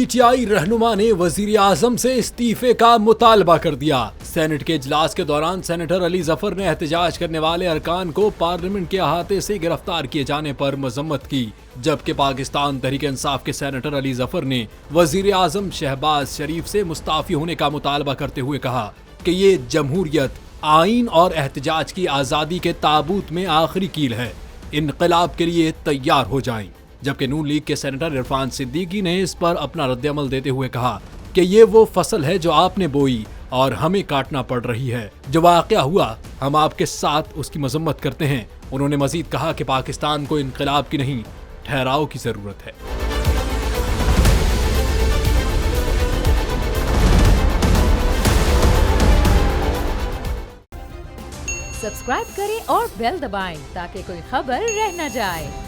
PTI रहनुमा ने वजीर आजम से इस्तीफे का मुतालबा कर दिया। सेनेट के इजलास के दौरान सेनेटर अली जफर ने एहतजाज करने वाले अरकान को पार्लियामेंट के अहाते से गिरफ्तार किए जाने पर मजम्मत की, जबकि पाकिस्तान तहरीक इंसाफ के सेनेटर अली जफर ने वजीर आजम शहबाज शरीफ से मुस्ताफी होने का मुतालबा करते हुए कहा कि ये जमहूरियत, आइन और एहतजाज की आज़ादी के ताबूत में आखिरी कील है। इनकलाब के लिए तैयार हो जाएं। जबकि नून लीग के सेनेटर इरफान सिद्दीकी ने इस पर अपना रद्दअमल देते हुए कहा कि ये वो फसल है जो आपने बोई और हमें काटना पड़ रही है। जो वाक़या हुआ, हम आपके साथ उसकी मजम्मत करते हैं। उन्होंने मजीद कहा कि पाकिस्तान को इनकलाब की नहीं, ठहराव की जरूरत है। सब्सक्राइब करें और बेल दबाएं ताकि कोई खबर रह न जाए।